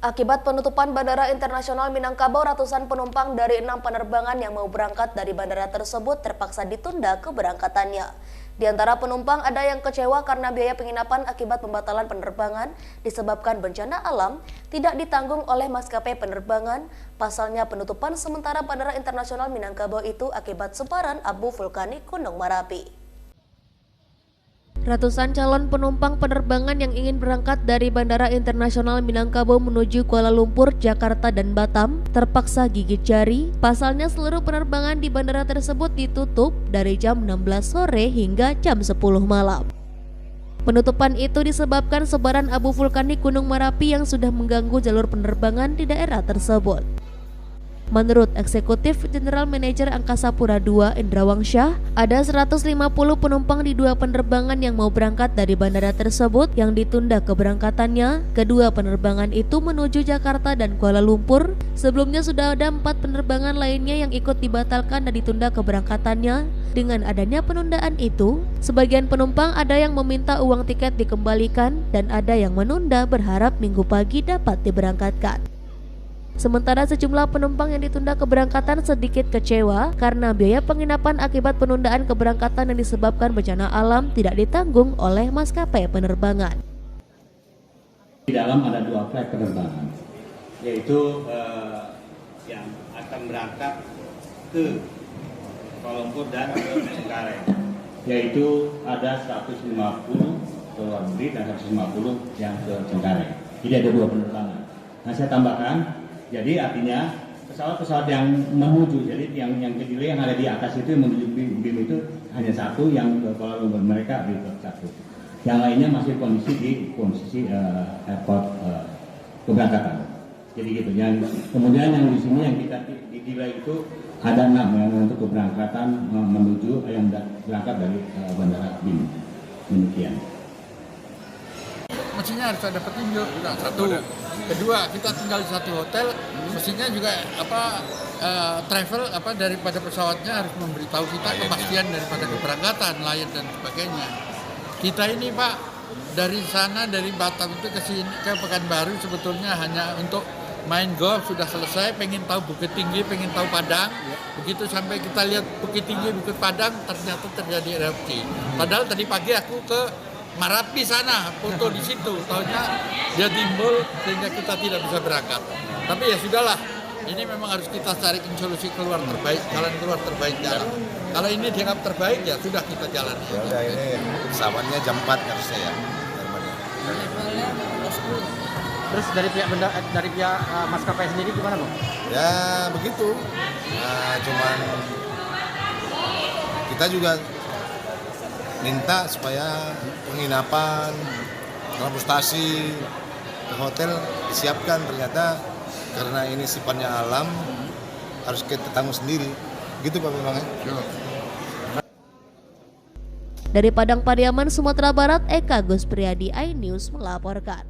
Akibat penutupan Bandara Internasional Minangkabau, ratusan penumpang dari 6 penerbangan yang mau berangkat dari bandara tersebut terpaksa ditunda keberangkatannya. Di antara penumpang ada yang kecewa karena biaya penginapan akibat pembatalan penerbangan disebabkan bencana alam tidak ditanggung oleh maskapai penerbangan. Pasalnya penutupan sementara Bandara Internasional Minangkabau itu akibat sebaran abu vulkanik Gunung Merapi. Ratusan calon penumpang penerbangan yang ingin berangkat dari Bandara Internasional Minangkabau menuju Kuala Lumpur, Jakarta, dan Batam terpaksa gigit jari. Pasalnya seluruh penerbangan di bandara tersebut ditutup dari jam 16 sore hingga jam 10 malam. Penutupan itu disebabkan sebaran abu vulkanik Gunung Merapi yang sudah mengganggu jalur penerbangan di daerah tersebut. Menurut Eksekutif General Manager Angkasa Pura II Indra Wangsyah, ada 150 penumpang di 2 penerbangan yang mau berangkat dari bandara tersebut yang ditunda keberangkatannya. Kedua penerbangan itu menuju Jakarta dan Kuala Lumpur. Sebelumnya sudah ada 4 penerbangan lainnya yang ikut dibatalkan dan ditunda keberangkatannya. Dengan adanya penundaan itu, sebagian penumpang ada yang meminta uang tiket dikembalikan dan ada yang menunda berharap Minggu pagi dapat diberangkatkan. Sementara sejumlah penumpang yang ditunda keberangkatan sedikit kecewa karena biaya penginapan akibat penundaan keberangkatan yang disebabkan bencana alam tidak ditanggung oleh maskapai penerbangan. Di dalam ada 2 flight penerbangan, yaitu yang akan berangkat ke Kuala Lumpur dan ke Cengkareng, yaitu ada 150 ke luar negeri dan 150 yang ke Cengkareng. Jadi ada 2 penerbangan. Nah, saya tambahkan. Jadi artinya pesawat-pesawat yang menuju, jadi yang kedelai yang ada di atas itu yang menuju BIM itu hanya 1 yang ke Kuala Lumpur, mereka di 1. Yang lainnya masih di posisi airport keberangkatan. Jadi gitu. Kemudian yang di sini yang kita dinilai itu ada 6 yang untuk keberangkatan menuju yang berangkat dari bandara BIM. Demikian. Mestinya harus ada petunjuk, satu. Kedua, kita tinggal di satu hotel, mestinya juga travel daripada pesawatnya harus memberitahu kita kepastian daripada keberangkatan, layan dan sebagainya. Kita ini Pak, dari sana dari Batam itu ke sini ke Pekanbaru sebetulnya hanya untuk main golf sudah selesai, pengen tahu Bukit Tinggi, pengen tahu Padang. Begitu sampai kita lihat Bukit Tinggi, Bukit Padang, ternyata terjadi erupsi. Padahal tadi pagi aku ke Merapi sana, foto di situ, tahunya dia timbul sehingga kita tidak bisa berangkat. Tapi ya sudahlah, ini memang harus kita cari solusi keluar terbaik, jalan keluar terbaik jalan. Kalau ini dianggap terbaik ya sudah kita jalan. Ya udah, ini pesawatnya jam 4 harusnya ya. Terus dari pihak maskapai sendiri gimana, Bang? Ya begitu. Nah, cuman kita juga minta supaya penginapan, transportasi ke hotel disiapkan. Ternyata karena ini sifatnya alam harus kita tanggung sendiri. Gitu Pak memangnya. Dari Padang Pariaman, Sumatera Barat, Eka Gus Priadi, iNews melaporkan.